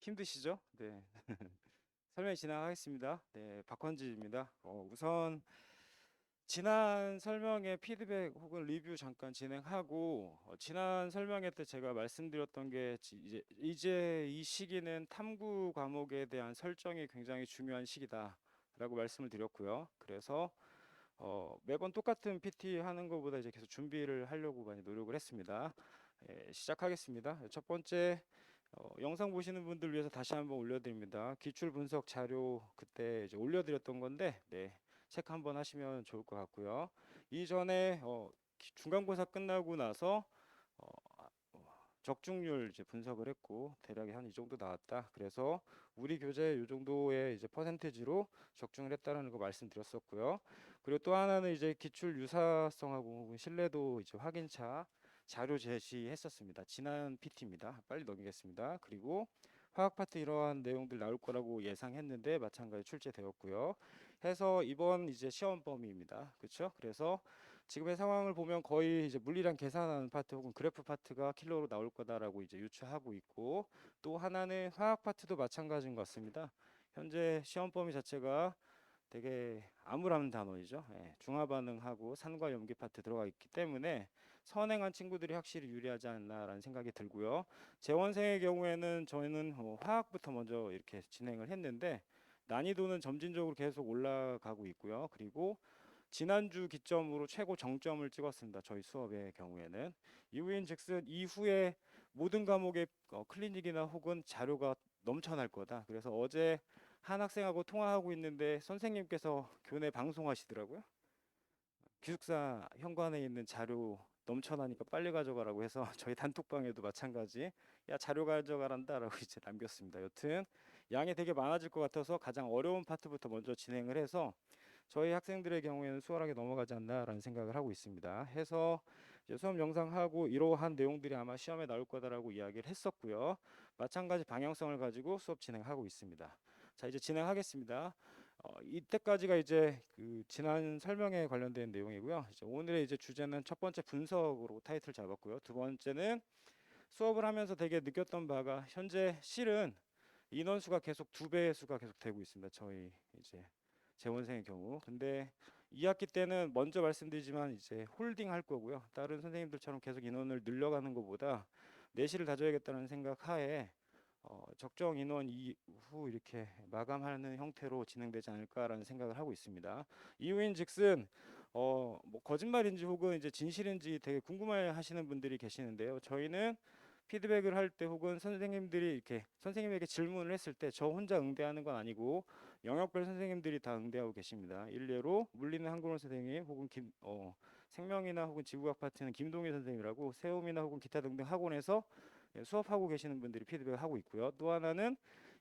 힘드시죠? 네. 설명 진행하겠습니다. 네, 박헌지입니다. 우선 지난 설명의 피드백 혹은 리뷰 잠깐 진행하고 지난 설명회 때 제가 말씀드렸던 게 이제 이 시기는 탐구 과목에 대한 설정이 굉장히 중요한 시기다라고 말씀을 드렸고요. 그래서 매번 똑같은 PT 하는 것보다 이제 계속 준비를 하려고 많이 노력을 했습니다. 시작하겠습니다. 첫 번째, 영상 보시는 분들 위해서 다시 한번 올려드립니다. 기출 분석 자료 그때 이제 올려드렸던 건데, 네, 체크 한번 하시면 좋을 것 같고요. 이전에 중간고사 끝나고 나서 어, 적중률 이제 분석을 했고 대략 한 이 정도 나왔다. 그래서 우리 교재 이 정도의 이제 퍼센티지로 적중을 했다는 거 말씀드렸었고요. 그리고 또 하나는 이제 기출 유사성하고 혹은 신뢰도 이제 확인차 자료 제시했었습니다. 지난 PT입니다. 빨리 넘기겠습니다. 그리고 화학 파트 이러한 내용들 나올 거라고 예상했는데 마찬가지 출제되었고요. 해서 이번 이제 시험 범위입니다. 그렇죠? 그래서 지금의 상황을 보면 거의 이제 물리량 계산하는 파트 혹은 그래프 파트가 킬러로 나올 거다라고 이제 유추하고 있고, 또 하나는 화학 파트도 마찬가지인 것 같습니다. 현재 시험 범위 자체가 되게 암울한 단어이죠. 예, 중화 반응하고 산과 염기 파트 들어가 있기 때문에 선행한 친구들이 확실히 유리하지 않나라는 생각이 들고요. 재원생의 경우에는 저희는 화학부터 먼저 이렇게 진행을 했는데 난이도는 점진적으로 계속 올라가고 있고요. 그리고 지난주 기점으로 최고 정점을 찍었습니다. 저희 수업의 경우에는 이후인즉슨 이후에 모든 과목의 클리닉이나 혹은 자료가 넘쳐날 거다. 그래서 어제 한 학생하고 통화하고 있는데 선생님께서 교내 방송하시더라고요. 기숙사 현관에 있는 자료 넘쳐나니까 빨리 가져가라고 해서 저희 단톡방에도 마찬가지 야 자료 가져가란다라고 이제 남겼습니다. 여튼 양이 되게 많아질 것 같아서 가장 어려운 파트부터 먼저 진행을 해서 저희 학생들의 경우에는 수월하게 넘어가지 않나라는 생각을 하고 있습니다. 해서 이제 수업 영상하고 이러한 내용들이 아마 시험에 나올 거다라고 이야기를 했었고요. 마찬가지 방향성을 가지고 수업 진행하고 있습니다. 자, 이제 진행하겠습니다. 이때까지가 이제 그 지난 설명에 관련된 내용이고요. 이제 오늘의 이제 주제는 첫 번째 분석으로 타이틀 잡았고요. 두 번째는 수업을 하면서 되게 느꼈던 바가 현재 실은 인원수가 계속 두 배의 수가 계속 되고 있습니다. 저희 이제 재원생의 경우. 근데 2학기 때는 먼저 말씀드리지만 이제 홀딩 할 거고요. 다른 선생님들처럼 계속 인원을 늘려가는 것보다 내실을 다져야겠다는 생각 하에 적정 인원 이후 이렇게 마감하는 형태로 진행되지 않을까라는 생각을 하고 있습니다. 이유인즉슨 뭐 거짓말인지 혹은 이제 진실인지 되게 궁금해 하시는 분들이 계시는데요. 저희는 피드백을 할 때 혹은 선생님들이 이렇게 선생님에게 질문을 했을 때 저 혼자 응대하는 건 아니고 영역별 선생님들이 다 응대하고 계십니다. 일례로 물리는 한국어 선생님 혹은 생명이나 혹은 지구학 파트는 김동희 선생님이라고 세움이나 혹은 기타 등등 학원에서 수업하고 계시는 분들이 피드백을 하고 있고요. 또 하나는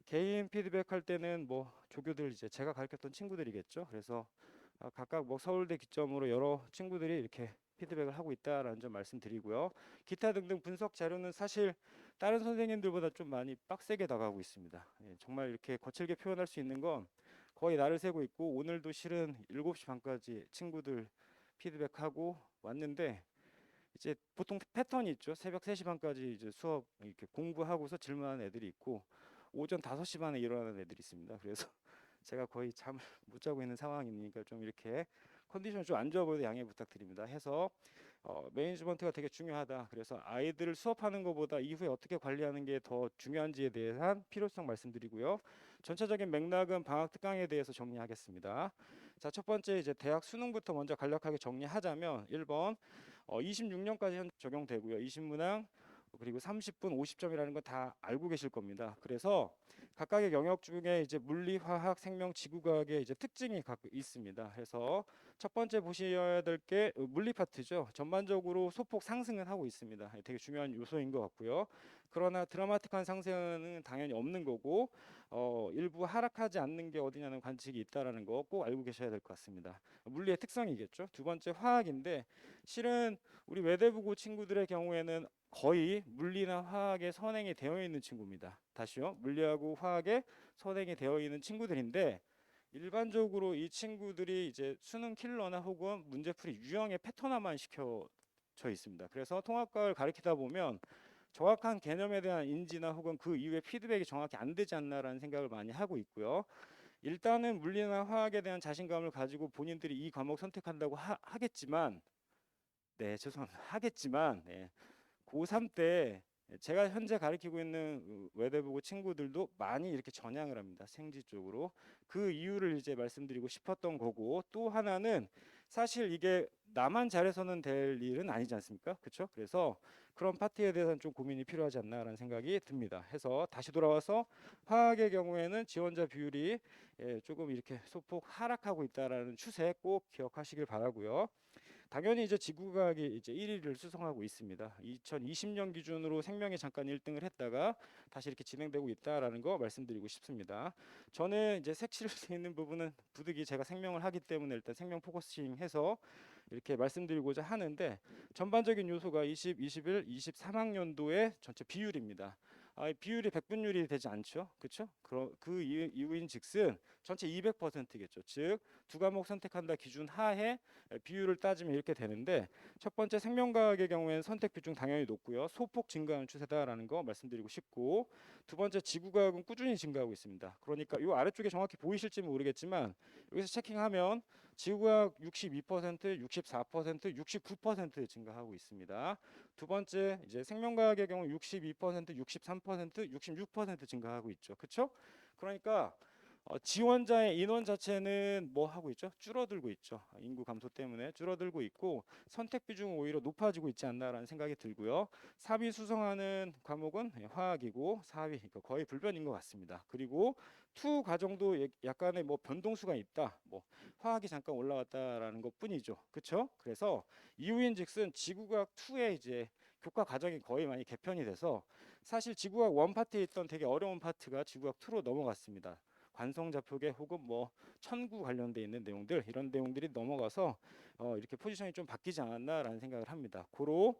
개인 피드백할 때는 뭐 조교들 이제 제가 가르쳤던 친구들이겠죠. 그래서 각각 뭐 서울대 기점으로 여러 친구들이 이렇게 피드백을 하고 있다라는 점 말씀드리고요. 기타 등등 분석 자료는 사실 다른 선생님들보다 좀 많이 빡세게 나가고 있습니다. 예, 정말 이렇게 거칠게 표현할 수 있는 건 거의 날을 새고 있고 오늘도 실은 7시 반까지 친구들 피드백하고 왔는데 이제 보통 패턴이 있죠. 새벽 3시 반까지 이제 수업 이렇게 공부하고서 질문하는 애들이 있고 오전 5시 반에 일어나는 애들이 있습니다. 그래서 제가 거의 잠을 못 자고 있는 상황이니까 좀 이렇게 컨디션이 좀 안 좋아 보여도 양해 부탁드립니다. 해서 매니지먼트가 되게 중요하다. 그래서 아이들을 수업하는 것보다 이후에 어떻게 관리하는 게 더 중요한지에 대한 필요성 말씀드리고요. 전체적인 맥락은 방학 특강에 대해서 정리하겠습니다. 자, 첫 번째 이제 대학 수능부터 먼저 간략하게 정리하자면 1번 26년까지 적용되고요. 20문항 그리고 30분 50점이라는 건 다 알고 계실 겁니다. 그래서 각각의 영역 중에 이제 물리, 화학, 생명, 지구과학의 이제 특징이 갖고 있습니다. 그래서 첫 번째 보셔야 될 게 물리 파트죠. 전반적으로 소폭 상승은 하고 있습니다. 되게 중요한 요소인 것 같고요. 그러나 드라마틱한 상승은 당연히 없는 거고 일부 하락하지 않는 게 어디냐는 관측이 있다라는 거 꼭 알고 계셔야 될 것 같습니다. 물리의 특성이겠죠. 두 번째 화학인데 실은 우리 외대부고 친구들의 경우에는 거의 물리나 화학에 선행이 되어 있는 친구입니다. 다시요. 물리하고 화학에 선행이 되어 있는 친구들인데 일반적으로 이 친구들이 이제 수능 킬러나 혹은 문제풀이 유형의 패턴화만 시켜져 있습니다. 그래서 통합과를 가리키다 보면 정확한 개념에 대한 인지나 혹은 그 이후에 피드백이 정확히 안 되지 않나라는 생각을 많이 하고 있고요. 일단은 물리나 화학에 대한 자신감을 가지고 본인들이 이 과목 선택한다고 하겠지만, 네, 죄송합니다. 하겠지만, 네, 고3 때 제가 현재 가르치고 있는 외대부고 친구들도 많이 이렇게 전향을 합니다. 생지 쪽으로. 그 이유를 이제 말씀드리고 싶었던 거고, 또 하나는 사실 이게 나만 잘해서는 될 일은 아니지 않습니까? 그렇죠? 그래서 그런 파트에 대해서는 좀 고민이 필요하지 않나라는 생각이 듭니다. 해서 다시 돌아와서 화학의 경우에는 지원자 비율이 조금 이렇게 소폭 하락하고 있다라는 추세 꼭 기억하시길 바라고요. 당연히 이제 지구과학이 이제 1위를 수성하고 있습니다. 2020년 기준으로 생명이 잠깐 1등을 했다가 다시 이렇게 진행되고 있다라는 거 말씀드리고 싶습니다. 저는 이제 색칠돼 있는 부분은 부득이 제가 생명을 하기 때문에 일단 생명 포커싱해서 이렇게 말씀드리고자 하는데, 전반적인 요소가 20, 21, 23학년도의 전체 비율입니다. 비율이 백분율이 되지 않죠, 그렇죠? 그 이유인즉슨 전체 200%겠죠. 즉 두 과목 선택한다 기준 하에 비율을 따지면 이렇게 되는데, 첫 번째 생명과학의 경우에는 선택 비중 당연히 높고요. 소폭 증가하는 추세다라는 거 말씀드리고 싶고, 두 번째 지구과학은 꾸준히 증가하고 있습니다. 그러니까 이 아래쪽에 정확히 보이실지 모르겠지만 여기서 체킹하면 지구과학 62%, 64%, 69% 증가하고 있습니다. 두 번째 이제 생명과학의 경우 62%, 63%, 66% 증가하고 있죠. 그렇죠? 그러니까 지원자의 인원 자체는 뭐 하고 있죠? 줄어들고 있죠. 인구 감소 때문에 줄어들고 있고, 선택 비중은 오히려 높아지고 있지 않나라는 생각이 들고요. 3위 수성하는 과목은 화학이고 4위 그러니까 거의 불변인 것 같습니다. 그리고 투 과정도 약간의 뭐 변동수가 있다. 뭐 화학이 잠깐 올라왔다라는 것뿐이죠. 그렇죠? 그래서 이유인즉슨 지구과학 2에 이제 교과 과정이 거의 많이 개편이 돼서 사실 지구과학 1 파트에 있던 되게 어려운 파트가 지구과학 2로 넘어갔습니다. 관성자표계 혹은 뭐 천구 관련돼 있는 내용들, 이런 내용들이 넘어가서 이렇게 포지션이 좀 바뀌지 않았나라는 생각을 합니다. 고로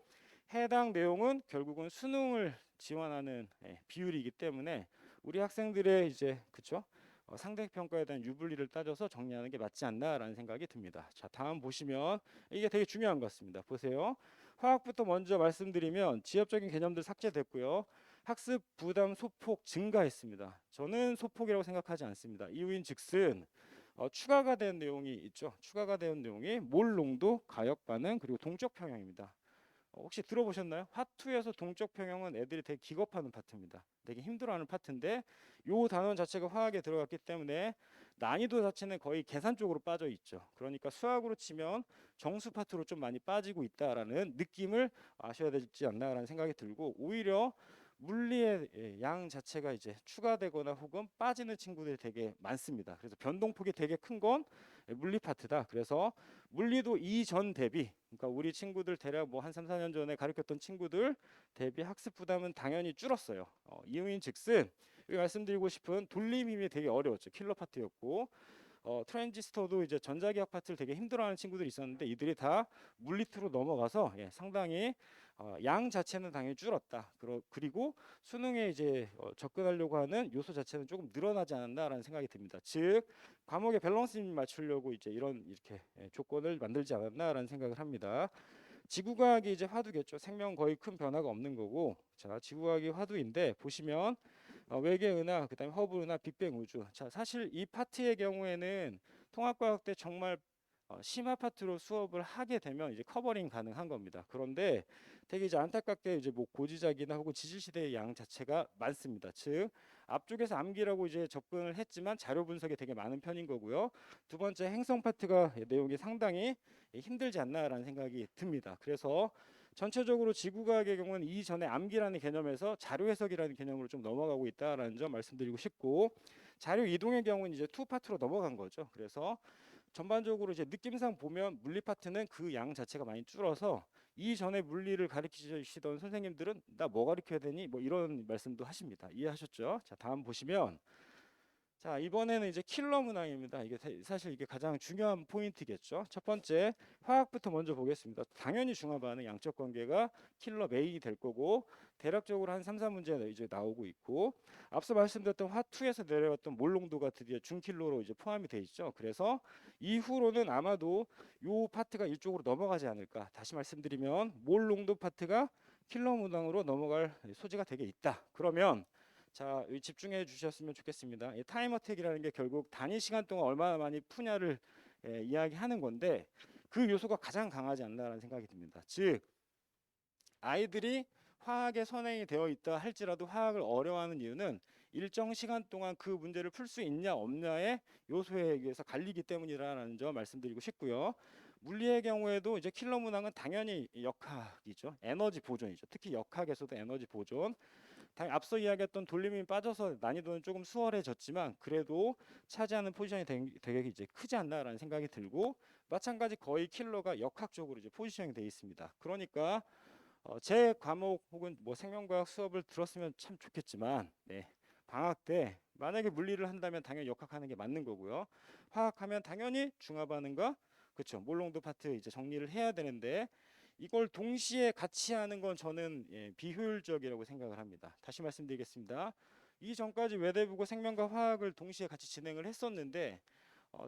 해당 내용은 결국은 수능을 지원하는 비율이기 때문에 우리 학생들의 이제 그쵸? 상대 평가에 대한 유불리를 따져서 정리하는 게 맞지 않나라는 생각이 듭니다. 자, 다음 보시면 이게 되게 중요한 것 같습니다. 보세요. 화학부터 먼저 말씀드리면 지엽적인 개념들 삭제됐고요. 학습 부담 소폭 증가했습니다. 저는 소폭이라고 생각하지 않습니다. 이유인즉슨 추가가 된 내용이 있죠. 추가가 된 내용이 몰 농도, 가역 반응, 그리고 동적 평형입니다. 혹시 들어보셨나요? 화투에서 동적 평형은 애들이 되게 기겁하는 파트입니다. 되게 힘들어하는 파트인데 요 단원 자체가 화학에 들어갔기 때문에 난이도 자체는 거의 계산 쪽으로 빠져 있죠. 그러니까 수학으로 치면 정수 파트로 좀 많이 빠지고 있다라는 느낌을 아셔야 되지 않나라는 생각이 들고, 오히려 물리의 양 자체가 이제 추가되거나 혹은 빠지는 친구들이 되게 많습니다. 그래서 변동폭이 되게 큰 건 물리 파트다. 그래서 물리도 이전 대비, 그러니까 우리 친구들 대략 뭐 한 3, 4년 전에 가르쳤던 친구들 대비 학습 부담은 당연히 줄었어요. 이유인즉슨 여기 말씀드리고 싶은 돌림 힘이 되게 어려웠죠. 킬러 파트였고, 트랜지스터도 이제 전자기학 파트를 되게 힘들어하는 친구들이 있었는데 이들이 다 물리투로 넘어가서 상당히 양 자체는 당연히 줄었다. 그리고 수능에 이제 접근하려고 하는 요소 자체는 조금 늘어나지 않았나라는 생각이 듭니다. 즉 과목의 밸런스 맞추려고 이제 이렇게 조건을 만들지 않았나라는 생각을 합니다. 지구과학이 이제 화두겠죠. 생명 거의 큰 변화가 없는 거고, 자 지구과학이 화두인데 보시면 외계 은하, 그다음에 허브 은하, 빅뱅 우주. 자 사실 이 파트의 경우에는 통합과학 때 정말 심화 파트로 수업을 하게 되면 이제 커버링 가능한 겁니다. 그런데 되게 이제 안타깝게 이제 뭐 고지작이나 혹은 지질시대의 양 자체가 많습니다. 즉 앞쪽에서 암기라고 이제 접근을 했지만 자료 분석이 되게 많은 편인 거고요. 두 번째 행성 파트가 내용이 상당히 힘들지 않나라는 생각이 듭니다. 그래서 전체적으로 지구과학의 경우는 이전에 암기라는 개념에서 자료 해석이라는 개념으로 좀 넘어가고 있다라는 점 말씀드리고 싶고, 자료 이동의 경우는 이제 투 파트로 넘어간 거죠. 그래서 전반적으로 이제 느낌상 보면 물리 파트는 그 양 자체가 많이 줄어서 이전에 물리를 가르치시던 선생님들은 나 뭐 가르쳐야 되니 뭐 이런 말씀도 하십니다. 이해하셨죠? 자 다음 보시면, 자 이번에는 이제 킬러 문항입니다. 이게 사실 이게 가장 중요한 포인트겠죠. 첫 번째 화학부터 먼저 보겠습니다. 당연히 중화 반응 양적 관계가 킬러 메인이 될 거고, 대략적으로 한 3, 4문제 이제 나오고 있고, 앞서 말씀드렸던 화2에서 내려왔던 몰농도가 드디어 중킬로로 이제 포함이 돼 있죠. 그래서 이후로는 아마도 요 파트가 이쪽으로 넘어가지 않을까. 다시 말씀드리면 몰농도 파트가 킬러 문항으로 넘어갈 소지가 되게 있다. 그러면 자, 집중해 주셨으면 좋겠습니다. 타임 어택이라는 게 결국 단위 시간 동안 얼마나 많이 푸냐를 이야기하는 건데 그 요소가 가장 강하지 않나라는 생각이 듭니다. 즉 아이들이 화학에 선행이 되어 있다 할지라도 화학을 어려워하는 이유는 일정 시간 동안 그 문제를 풀 수 있냐 없냐의 요소에 의해서 갈리기 때문이라는 점 말씀드리고 싶고요. 물리의 경우에도 이제 킬러 문항은 당연히 역학이죠. 에너지 보존이죠. 특히 역학에서도 에너지 보존. 앞서 이야기했던 돌림이 빠져서 난이도는 조금 수월해졌지만 그래도 차지하는 포지션이 되게 이제 크지 않나라는 생각이 들고 마찬가지 거의 킬러가 역학적으로 이제 포지션이 되어 있습니다. 그러니까 제 과목 혹은 뭐 생명과학 수업을 들었으면 참 좋겠지만 방학 때 만약에 물리를 한다면 당연히 역학하는 게 맞는 거고요. 화학하면 당연히 중화반응과 그렇죠. 몰롱도 파트 이제 정리를 해야 되는데 이걸 동시에 같이 하는 건 저는 비효율적이라고 생각을 합니다. 다시 말씀드리겠습니다. 이전까지 외대부고 생명과 화학을 동시에 같이 진행을 했었는데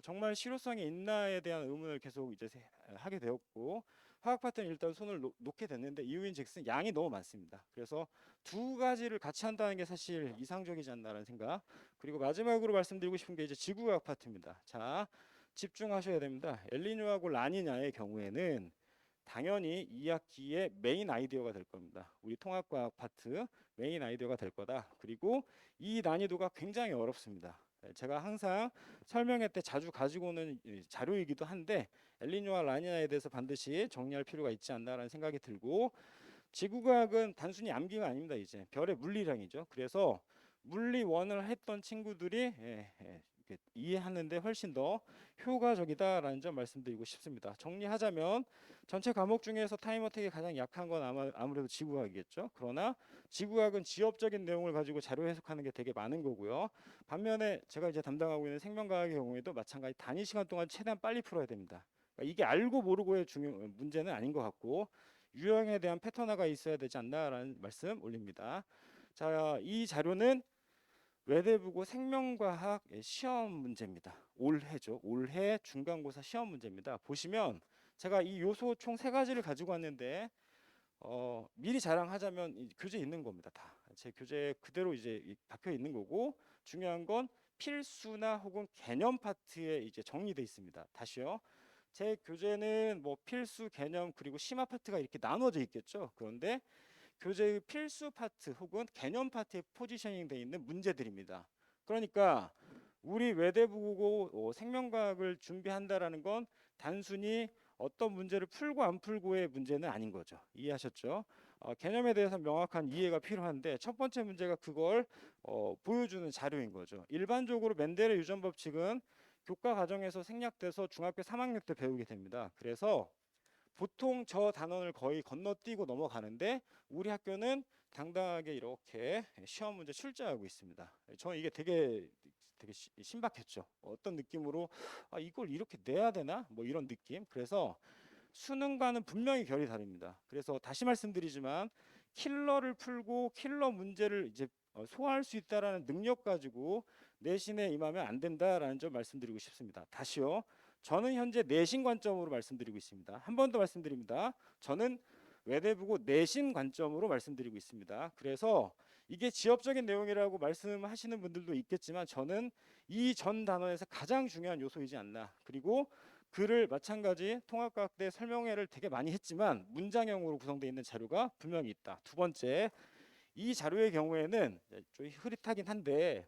정말 실효성이 있나에 대한 의문을 계속 이제 하게 되었고 화학 파트는 일단 손을 놓게 됐는데 이유인즉슨 양이 너무 많습니다. 그래서 두 가지를 같이 한다는 게 사실 이상적이지 않나라는 생각. 그리고 마지막으로 말씀드리고 싶은 게 이제 지구과학 파트입니다. 자, 집중하셔야 됩니다. 엘니뇨하고 라니냐의 경우에는 당연히 2학기의 메인 아이디어가 될 겁니다. 우리 통합과학 파트 메인 아이디어가 될 거다. 그리고 이 난이도가 굉장히 어렵습니다. 제가 항상 설명회 때 자주 가지고 오는 자료이기도 한데 엘니뇨와 라니냐에 대해서 반드시 정리할 필요가 있지 않나라는 생각이 들고 지구과학은 단순히 암기가 아닙니다. 이제 별의 물리량이죠. 그래서 물리 원을 했던 친구들이 이해하는데 훨씬 더 효과적이다라는 점 말씀드리고 싶습니다. 정리하자면 전체 과목 중에서 타임 어택이 가장 약한 건 아무래도 지구과학이겠죠. 그러나 지구과학은 지엽적인 내용을 가지고 자료 해석하는 게 되게 많은 거고요. 반면에 제가 이제 담당하고 있는 생명과학의 경우에도 마찬가지 단위 시간 동안 최대한 빨리 풀어야 됩니다. 그러니까 이게 알고 모르고의 문제는 아닌 것 같고 유형에 대한 패턴화가 있어야 되지 않나라는 말씀 올립니다. 자, 이 자료는 외대부고 생명과학 시험 문제입니다. 올해죠. 올해 중간고사 시험 문제입니다. 보시면 제가 이 요소 총 3가지를 가지고 왔는데 미리 자랑하자면 이 교재에 있는 겁니다. 다 제 교재 그대로 이제 박혀 있는 거고 중요한 건 필수나 혹은 개념 파트에 이제 정리되어 있습니다. 다시요. 제 교재는 뭐 필수, 개념 그리고 심화 파트가 이렇게 나눠져 있겠죠. 그런데 교재의 필수 파트 혹은 개념 파트에 포지셔닝 되어 있는 문제들입니다. 그러니까 우리 외대부고 생명과학을 준비한다라는 건 단순히 어떤 문제를 풀고 안 풀고의 문제는 아닌 거죠. 이해하셨죠? 개념에 대해서 명확한 이해가 필요한데 첫 번째 문제가 그걸 보여주는 자료인 거죠. 일반적으로 멘델의 유전 법칙은 교과 과정에서 생략돼서 중학교 3학년 때 배우게 됩니다. 그래서 보통 저 단원을 거의 건너뛰고 넘어가는데 우리 학교는 당당하게 이렇게 시험 문제 출제하고 있습니다. 저는 이게 되게 신박했죠. 어떤 느낌으로 이걸 이렇게 내야 되나? 뭐 이런 느낌. 그래서 수능과는 분명히 결이 다릅니다. 그래서 다시 말씀드리지만 킬러를 풀고 킬러 문제를 이제 소화할 수 있다라는 능력 가지고 내신에 임하면 안 된다라는 점 말씀드리고 싶습니다. 다시요. 저는 현재 내신 관점으로 말씀드리고 있습니다. 한 번 더 말씀드립니다. 저는 외대부고 내신 관점으로 말씀드리고 있습니다. 그래서 이게 지엽적인 내용이라고 말씀하시는 분들도 있겠지만 저는 이 전 단원에서 가장 중요한 요소이지 않나. 그리고 글을 마찬가지 통합과학대 설명회를 되게 많이 했지만 문장형으로 구성되어 있는 자료가 분명히 있다. 두 번째, 이 자료의 경우에는 좀 흐릿하긴 한데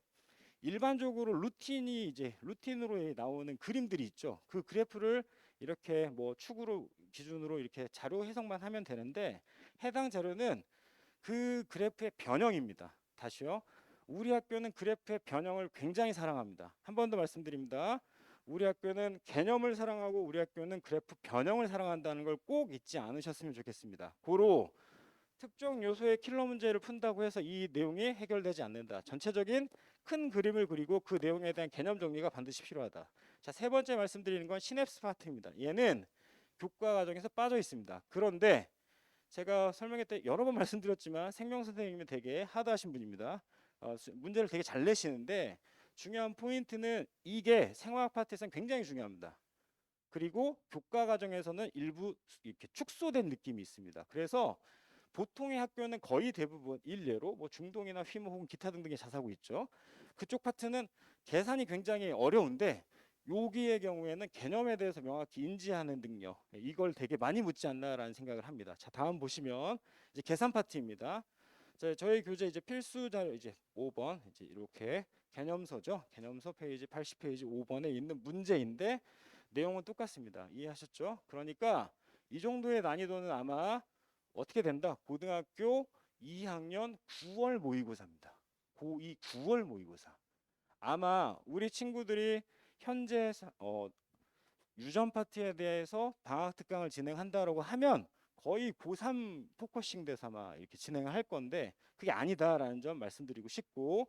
일반적으로 루틴으로 나오는 그림들이 있죠. 그 그래프를 이렇게 뭐 축으로 기준으로 이렇게 자료 해석만 하면 되는데 해당 자료는 그 그래프의 변형입니다. 다시요. 우리 학교는 그래프의 변형을 굉장히 사랑합니다. 한 번 더 말씀드립니다. 우리 학교는 개념을 사랑하고 우리 학교는 그래프 변형을 사랑한다는 걸 꼭 잊지 않으셨으면 좋겠습니다. 고로 특정 요소의 킬러 문제를 푼다고 해서 이 내용이 해결되지 않는다. 전체적인 큰 그림을 그리고 그 내용에 대한 개념 정리가 반드시 필요하다. 자, 세 번째 말씀드리는 건 시냅스 파트입니다. 얘는 교과 과정에서 빠져 있습니다. 그런데 제가 설명회 때 여러 번 말씀드렸지만 생명 선생님이 되게 하드하신 분입니다. 문제를 되게 잘 내시는데 중요한 포인트는 이게 생화학 파트에서는 굉장히 중요합니다. 그리고 교과 과정에서는 일부 이렇게 축소된 느낌이 있습니다. 그래서 보통의 학교는 거의 대부분 일례로 뭐 중동이나 휘모 혹은 기타 등등의 자사고 있죠. 그쪽 파트는 계산이 굉장히 어려운데 여기의 경우에는 개념에 대해서 명확히 인지하는 능력, 이걸 되게 많이 묻지 않나라는 생각을 합니다. 자, 다음 보시면 이제 계산 파트입니다. 자, 저희 교재 이제 필수 자료 이제 5번 이제 이렇게 개념서죠. 개념서 페이지 80페이지 5번에 있는 문제인데 내용은 똑같습니다. 이해하셨죠? 그러니까 이 정도의 난이도는 아마 어떻게 된다? 고등학교 2학년 9월 모의고사입니다. 고2 9월 모의고사. 아마 우리 친구들이 현재 유전 파트에 대해서 방학 특강을 진행한다라고 하면 거의 고3 포커싱 돼서 아마 이렇게 진행을 할 건데 그게 아니다라는 점 말씀드리고 싶고,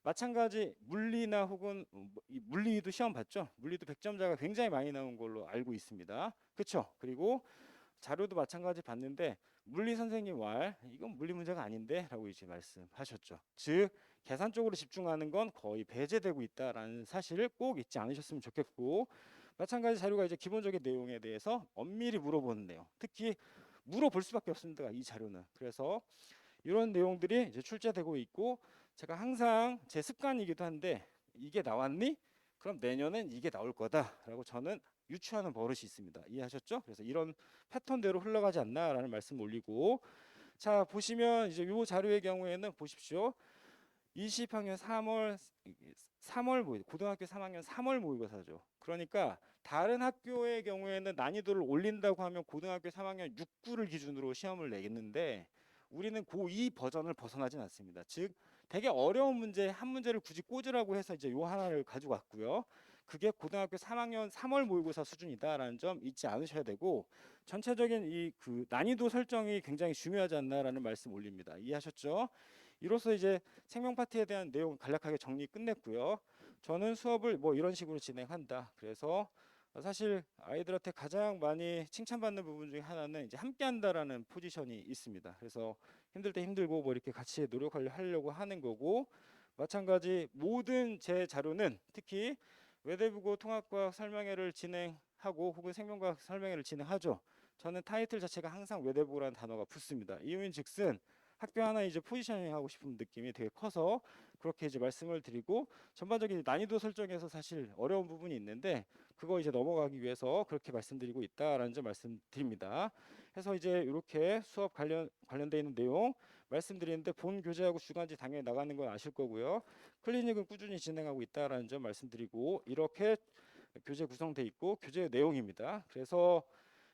마찬가지 물리나 혹은 물리도 시험 봤죠? 물리도 100점자가 굉장히 많이 나온 걸로 알고 있습니다. 그렇죠? 그리고 자료도 마찬가지 봤는데 물리 선생님 말 이건 물리 문제가 아닌데 라고 이제 말씀하셨죠. 즉 계산 쪽으로 집중하는 건 거의 배제되고 있다라는 사실을 꼭 잊지 않으셨으면 좋겠고, 마찬가지 자료가 이제 기본적인 내용에 대해서 엄밀히 물어보는 내용, 특히 물어볼 수밖에 없습니다. 이 자료는. 그래서 이런 내용들이 이제 출제되고 있고, 제가 항상 제 습관이기도 한데 이게 나왔니? 그럼 내년엔 이게 나올 거다라고 저는 유추하는 버릇이 있습니다. 이해하셨죠? 그래서 이런 패턴대로 흘러가지 않나라는 말씀 올리고, 자 보시면 이제 이 자료의 경우에는 보십시오. 20학년 3월 모의 고등학교 3학년 3월 모의고사죠. 그러니까 다른 학교의 경우에는 난이도를 올린다고 하면 고등학교 3학년 6, 9를 기준으로 시험을 내겠는데 우리는 고2 버전을 벗어나진 않습니다. 즉 되게 어려운 문제 한 문제를 굳이 꽂으라고 해서 이제 요 하나를 가지고 왔고요. 그게 고등학교 3학년 3월 모의고사 수준이다라는 점 잊지 않으셔야 되고, 전체적인 이 그 난이도 설정이 굉장히 중요하지 않나라는 말씀 올립니다. 이해하셨죠? 이로써 이제 생명 파트에 대한 내용 간략하게 정리 끝냈고요. 저는 수업을 뭐 이런 식으로 진행한다. 그래서 사실 아이들한테 가장 많이 칭찬받는 부분 중에 하나는 이제 함께한다라는 포지션이 있습니다. 그래서 힘들 때 힘들고 뭐 이렇게 같이 노력하려고 하는 거고, 마찬가지 모든 제 자료는 특히 외대부고 통합과학 설명회를 진행하고 혹은 생명과학 설명회를 진행하죠. 저는 타이틀 자체가 항상 외대부고라는 단어가 붙습니다. 이유인즉슨 학교 하나 이제 포지셔닝 하고 싶은 느낌이 되게 커서 그렇게 이제 말씀을 드리고, 전반적인 난이도 설정에서 사실 어려운 부분이 있는데 그거 이제 넘어가기 위해서 그렇게 말씀드리고 있다라는 점 말씀드립니다. 해서 이제 이렇게 수업 관련돼 있는 내용 말씀드리는데, 본 교재하고 주간지 당연히 나가는 건 아실 거고요. 클리닉은 꾸준히 진행하고 있다라는 점 말씀드리고, 이렇게 교재 구성돼 있고 교재의 내용입니다. 그래서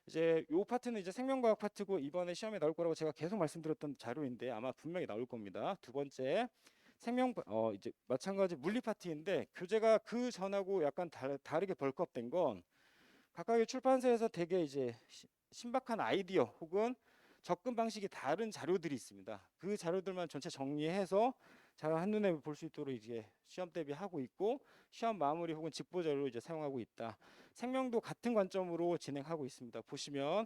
이제 요 파트는 이제 생명과학 파트고 이번에 시험에 나올 거라고 제가 계속 말씀드렸던 자료인데 아마 분명히 나올 겁니다. 두 번째 이제 마찬가지 물리 파트인데 교재가 그 전하고 약간 다르게 벌크업된 건 각각의 출판사에서 되게 이제 신박한 아이디어 혹은 접근 방식이 다른 자료들이 있습니다. 그 자료들만 전체 정리해서 잘 한눈에 볼 수 있도록 이제 시험 대비하고 있고, 시험 마무리 혹은 직보 자료로 이제 사용하고 있다. 생명도 같은 관점으로 진행하고 있습니다. 보시면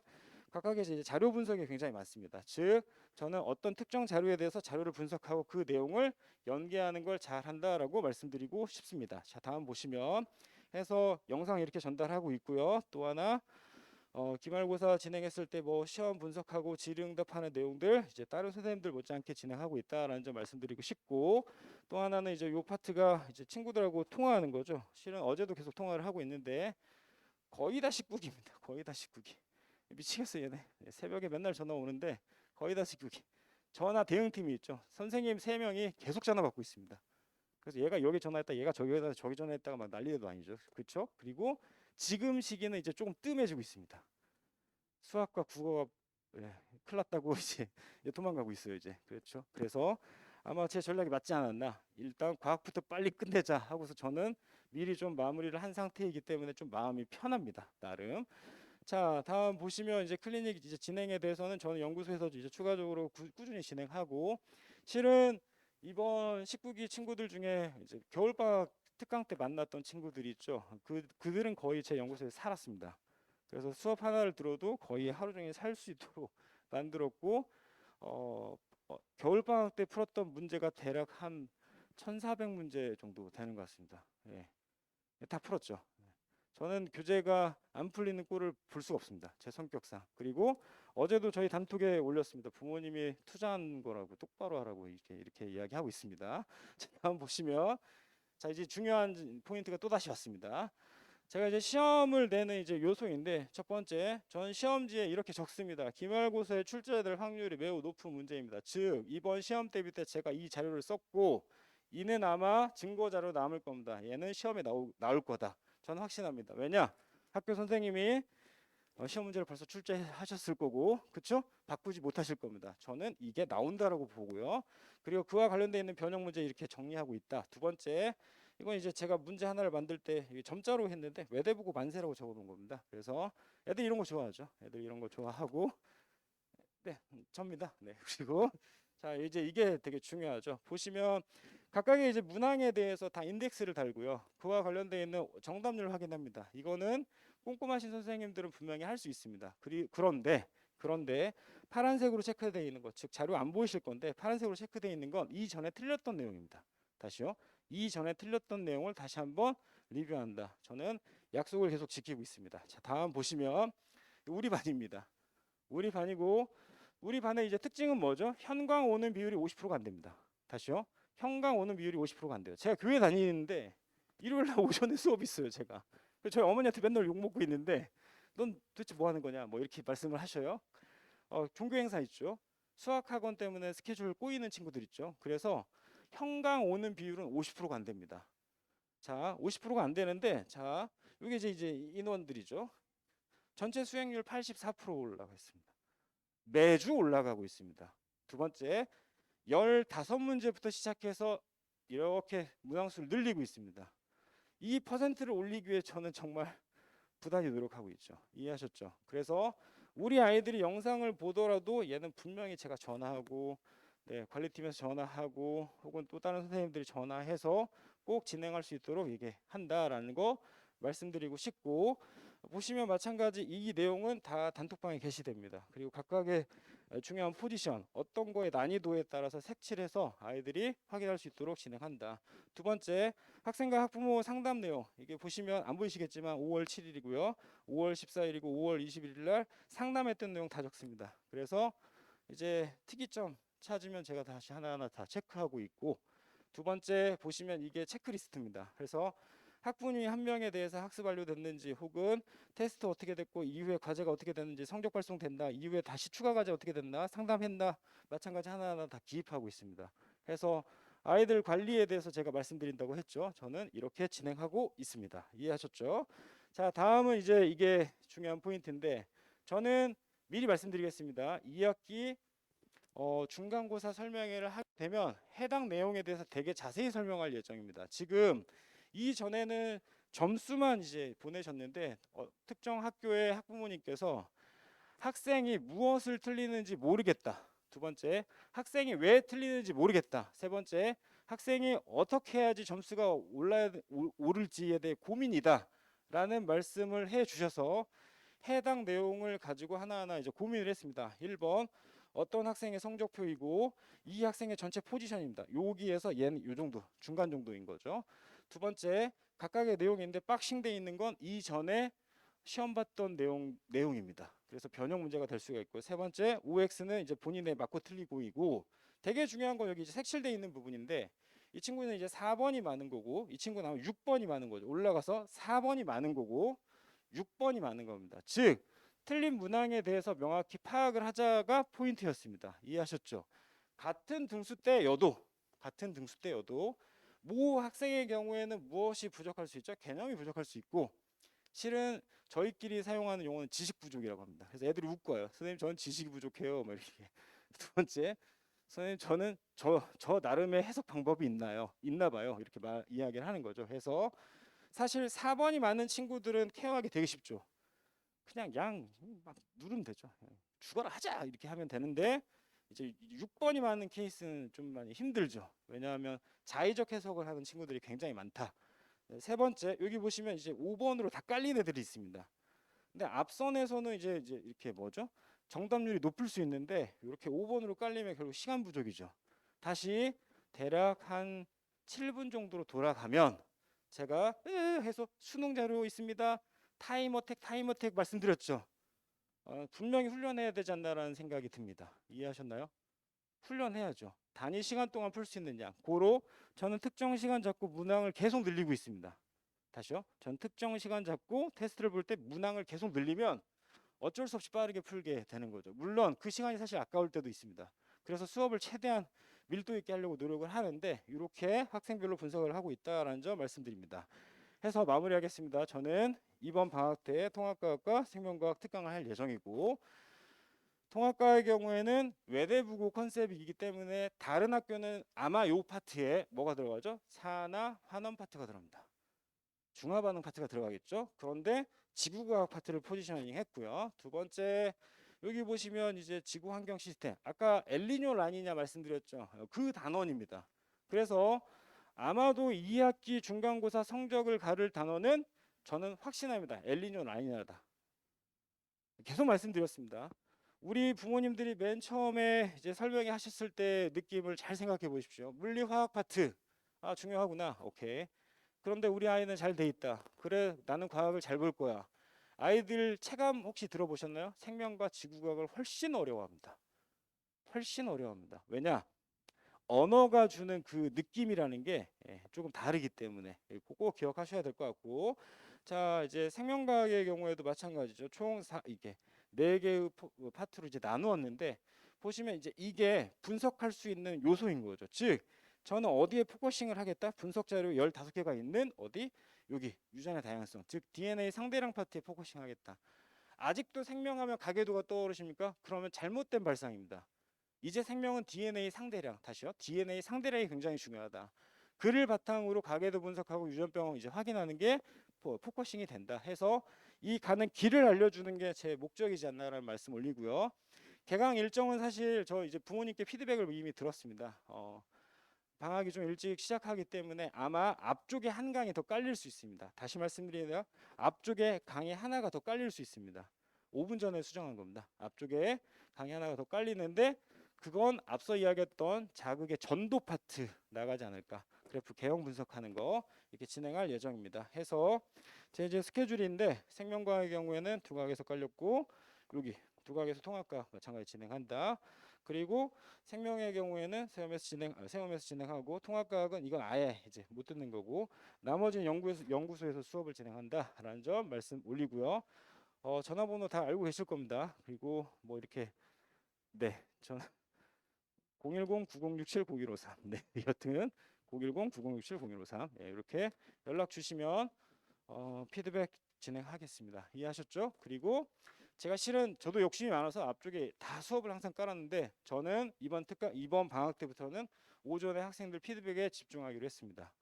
각각의 이제 자료 분석이 굉장히 많습니다. 즉 저는 어떤 특정 자료에 대해서 자료를 분석하고 그 내용을 연계하는 걸 잘한다라고 말씀드리고 싶습니다. 자, 다음 보시면 해서 영상 이렇게 전달하고 있고요. 또 하나 기말고사 진행했을 때 뭐 시험 분석하고 질의응답하는 내용들 이제 다른 선생님들 못지않게 진행하고 있다라는 점 말씀드리고 싶고, 또 하나는 이제 요 파트가 이제 친구들하고 통화하는 거죠. 실은 어제도 계속 통화를 하고 있는데 거의 다 19기입니다. 거의 다 19기. 미치겠어요 얘네. 새벽에 맨날 전화 오는데 거의 다 19기. 전화 대응팀이 있죠. 선생님 3명이 계속 전화 받고 있습니다. 그래서 얘가 여기 전화했다, 얘가 저기 전화했다가 막 난리도 아니죠. 그렇죠? 그리고 지금 시기는 이제 조금 뜸해지고 있습니다. 수학과 국어가 큰일 났다고 이제 도망가고 있어요 이제. 그렇죠? 그래서 아마 제 전략이 맞지 않았나. 일단 과학부터 빨리 끝내자 하고서 저는 미리 좀 마무리를 한 상태이기 때문에 좀 마음이 편합니다. 나름. 자, 다음 보시면 이제 클리닉 이제 진행에 대해서는 저는 연구소에서도 이제 추가적으로 꾸준히 진행하고, 실은 이번 19기 친구들 중에 이제 겨울방학 특강 때 만났던 친구들이 있죠. 그들은 거의 제 연구소에 살았습니다. 그래서 수업 하나를 들어도 거의 하루 종일 살 수 있도록 만들었고, 겨울방학 때 풀었던 문제가 대략 한 1,400문제 정도 되는 것 같습니다. 예, 다 풀었죠. 저는 교재가 안 풀리는 꼴을 볼 수가 없습니다. 제 성격상. 그리고 어제도 저희 단톡에 올렸습니다. 부모님이 투자한 거라고 똑바로 하라고 이렇게 이야기하고 있습니다. 자, 다음 보시면 자 이제 중요한 포인트가 또 다시 왔습니다. 제가 이제 시험을 내는 이제 요소인데 첫 번째, 전 시험지에 이렇게 적습니다. 기말고사에 출제될 확률이 매우 높은 문제입니다. 즉 이번 시험 대비 때 제가 이 자료를 썼고 이는 아마 증거 자료 남을 겁니다. 얘는 시험에 나올 거다. 저는 확신합니다. 왜냐? 학교 선생님이 시험 문제를 벌써 출제하셨을 거고, 그쵸? 바꾸지 못하실 겁니다. 저는 이게 나온다라고 보고요. 그리고 그와 관련되어 있는 변형 문제 이렇게 정리하고 있다. 두 번째, 이건 이제 제가 문제 하나를 만들 때 점자로 했는데 외대보고 만세라고 적어놓은 겁니다. 그래서 애들 이런 거 좋아하죠. 애들 이런 거 좋아하고, 네, 접니다. 네, 그리고 자 이제 이게 되게 중요하죠. 보시면 각각의 이제 문항에 대해서 다 인덱스를 달고요. 그와 관련되어 있는 정답률 확인합니다. 이거는 꼼꼼하신 선생님들은 분명히 할 수 있습니다. 그런데 파란색으로 체크되어 있는 것, 즉 자료 안 보이실 건데 파란색으로 체크되어 있는 건 이전에 틀렸던 내용입니다. 다시요. 이전에 틀렸던 내용을 다시 한번 리뷰한다. 저는 약속을 계속 지키고 있습니다. 자, 다음 보시면 우리 반입니다. 우리 반이고 우리 반의 이제 특징은 뭐죠? 현광 오는 비율이 50%가 안 됩니다. 다시요. 현광 오는 비율이 50%가 안 돼요. 제가 교회 다니는데 일요일 날 오전에 수업 있어요, 제가. 그래서 저희 어머니한테 맨날 욕 먹고 있는데 넌 도대체 뭐 하는 거냐? 뭐 이렇게 말씀을 하셔요. 종교 행사 있죠. 수학 학원 때문에 스케줄 꼬이는 친구들 있죠. 그래서 현광 오는 비율은 50%가 안 됩니다. 자, 50%가 안 되는데 자, 이게 이제 인원들이죠. 전체 수행률 84% 올라가 있습니다. 매주 올라가고 있습니다. 두 번째, 15문제부터 시작해서 이렇게 문항수를 늘리고 있습니다. 이 퍼센트를 올리기 위해 저는 정말 부단히 노력하고 있죠. 이해하셨죠? 그래서 우리 아이들이 영상을 보더라도 얘는 분명히 제가 전화하고 네, 관리팀에서 전화하고 혹은 또 다른 선생님들이 전화해서 꼭 진행할 수 있도록 이게 한다라는 거 말씀드리고 싶고 보시면 마찬가지 이 내용은 다 단톡방에 게시됩니다. 그리고 각각의 중요한 포지션 어떤 거의 난이도에 따라서 색칠해서 아이들이 확인할 수 있도록 진행한다. 두 번째 학생과 학부모 상담 내용 이게 보시면 안 보이시겠지만 5월 7일이고요 5월 14일이고 5월 21일 날 상담했던 내용 다 적습니다. 그래서 이제 특이점 찾으면 제가 다시 하나하나 다 체크하고 있고 두 번째 보시면 이게 체크리스트입니다. 그래서 학부모님 한 명에 대해서 학습 완료됐는지 혹은 테스트 어떻게 됐고 이후에 과제가 어떻게 됐는지 성적 발송된다 이후에 다시 추가 과제 어떻게 됐나 상담했나 마찬가지 하나하나 다 기입하고 있습니다. 그래서 아이들 관리에 대해서 제가 말씀드린다고 했죠. 저는 이렇게 진행하고 있습니다. 이해하셨죠? 자, 다음은 이제 이게 중요한 포인트인데 저는 미리 말씀드리겠습니다. 2학기 중간고사 설명회를 하게 되면 해당 내용에 대해서 되게 자세히 설명할 예정입니다. 지금 이전에는 점수만 이제 보내셨는데 특정 학교의 학부모님께서 학생이 무엇을 틀리는지 모르겠다. 두 번째, 학생이 왜 틀리는지 모르겠다. 세 번째, 학생이 어떻게 해야지 점수가 오를지에 대해 고민이다. 라는 말씀을 해 주셔서 해당 내용을 가지고 하나하나 이제 고민을 했습니다. 1번 어떤 학생의 성적표이고 이 학생의 전체 포지션입니다. 여기에서 얘는 요 정도 중간 정도인 거죠. 두 번째 각각의 내용인데 박싱돼 있는 건 이전에 시험 봤던 내용입니다. 그래서 변형 문제가 될 수가 있고 세 번째 OX는 이제 본인의 맞고 틀리고이고 되게 중요한 건 여기 이제 색칠돼 있는 부분인데 이 친구는 이제 4번이 많은 거고 이 친구는 아마 6번이 많은 거죠. 올라가서 4번이 많은 거고 6번이 많은 겁니다. 즉 틀린 문항에 대해서 명확히 파악을 하자가 포인트였습니다. 이해하셨죠? 같은 등수대여도 모 학생의 경우에는 무엇이 부족할 수 있죠? 개념이 부족할 수 있고 실은 저희끼리 사용하는 용어는 지식 부족이라고 합니다. 그래서 애들이 웃고요. 선생님 저는 지식이 부족해요. 뭐 이렇게. 두 번째 선생님 저는 저 나름의 해석 방법이 있나 봐요. 이렇게 이야기를 하는 거죠. 해서 사실 4번이 많은 친구들은 케어하기 되게 쉽죠. 그냥 양 막 누르면 되죠. 죽어라 하자 이렇게 하면 되는데 이제 6번이 많은 케이스는 좀 많이 힘들죠. 왜냐하면 자의적 해석을 하는 친구들이 굉장히 많다. 세 번째 여기 보시면 이제 5번으로 다 깔린 애들이 있습니다. 근데 앞선에서는 이제 이렇게 뭐죠? 정답률이 높을 수 있는데 이렇게 5번으로 깔리면 결국 시간 부족이죠. 다시 대략 한 7분 정도로 돌아가면 제가 해서 수능 자료 있습니다. 타임 어택 말씀드렸죠. 분명히 훈련해야 되지 않나라는 생각이 듭니다. 이해하셨나요? 훈련해야죠. 단위 시간 동안 풀 수 있는 양. 고로 저는 특정 시간 잡고 문항을 계속 늘리고 있습니다. 다시요. 전 특정 시간 잡고 테스트를 볼 때 문항을 계속 늘리면 어쩔 수 없이 빠르게 풀게 되는 거죠. 물론 그 시간이 사실 아까울 때도 있습니다. 그래서 수업을 최대한 밀도 있게 하려고 노력을 하는데 이렇게 학생별로 분석을 하고 있다라는 점 말씀드립니다. 해서 마무리하겠습니다. 저는 이번 방학 때 통합과학과 생명과학 특강을 할 예정이고 통합과의 경우에는 외대부고 컨셉이기 때문에 다른 학교는 아마 요 파트에 뭐가 들어가죠? 산화 환원 파트가 들어갑니다. 중화반응 파트가 들어가겠죠. 그런데 지구과학 파트를 포지셔닝 했고요. 두 번째 여기 보시면 이제 지구 환경 시스템 아까 엘니뇨 라니냐 말씀드렸죠. 그 단원입니다. 그래서 아마도 2학기 중간고사 성적을 가를 단원은 저는 확신합니다. 엘니뇨 라니냐다. 계속 말씀드렸습니다. 우리 부모님들이 맨 처음에 이제 설명회 하셨을 때 느낌을 잘 생각해 보십시오. 물리 화학 파트 중요하구나. 오케이. 그런데 우리 아이는 잘 돼 있다. 그래 나는 과학을 잘 볼 거야. 아이들 체감 혹시 들어보셨나요? 생명과 지구과학을 훨씬 어려워합니다. 훨씬 어려워합니다. 왜냐? 언어가 주는 그 느낌이라는 게 조금 다르기 때문에 꼭 기억하셔야 될 것 같고 자 이제 생명과학의 경우에도 마찬가지죠. 총 이게 4개의 파트로 이제 나누었는데 보시면 이제 이게 분석할 수 있는 요소인 거죠. 즉 저는 어디에 포커싱을 하겠다? 분석 자료 15개가 있는 어디? 여기 유전의 다양성 즉 DNA 상대량 파트에 포커싱 하겠다. 아직도 생명하면 가계도가 떠오르십니까? 그러면 잘못된 발상입니다. 이제 생명은 DNA 상대량 다시요. DNA 상대량이 굉장히 중요하다. 그를 바탕으로 가계도 분석하고 유전병을 이제 확인하는 게 포커싱이 된다 해서 이 가는 길을 알려주는 게 제 목적이지 않나라는 말씀 올리고요. 개강 일정은 사실 저 이제 부모님께 피드백을 이미 들었습니다. 방학이 좀 일찍 시작하기 때문에 아마 앞쪽에 한 강이 더 깔릴 수 있습니다. 다시 말씀드리면 앞쪽에 강이 하나가 더 깔릴 수 있습니다. 5분 전에 수정한 겁니다. 앞쪽에 강이 하나가 더 깔리는데 그건 앞서 이야기했던 자극의 전도 파트 나가지 않을까. 그래프 개형 분석하는 거 이렇게 진행할 예정입니다. 해서 제 이제 스케줄인데 생명과의 경우에는 두 각에서 깔렸고 여기 두 각에서 통합과 마찬가지 진행한다. 그리고 생명의 경우에는 세움에서 진행하고 통합과학은 이건 아예 이제 못 듣는 거고 나머지는 연구소에서 수업을 진행한다라는 점 말씀 올리고요. 전화번호 다 알고 계실 겁니다. 그리고 뭐 이렇게 저는 010-9067-0153 여튼 010-9067-0153 이렇게 연락 주시면 피드백 진행하겠습니다. 이해하셨죠? 그리고 제가 실은 저도 욕심이 많아서 앞쪽에 다 수업을 항상 깔았는데 저는 이번 방학 때부터는 오전에 학생들 피드백에 집중하기로 했습니다.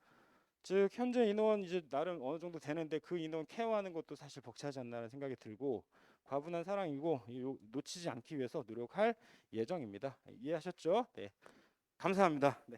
즉 현재 인원 이제 나름 어느 정도 되는데 그 인원 케어하는 것도 사실 벅차지 않나라는 생각이 들고 과분한 사랑이고 놓치지 않기 위해서 노력할 예정입니다. 이해하셨죠? 네, 감사합니다. 네.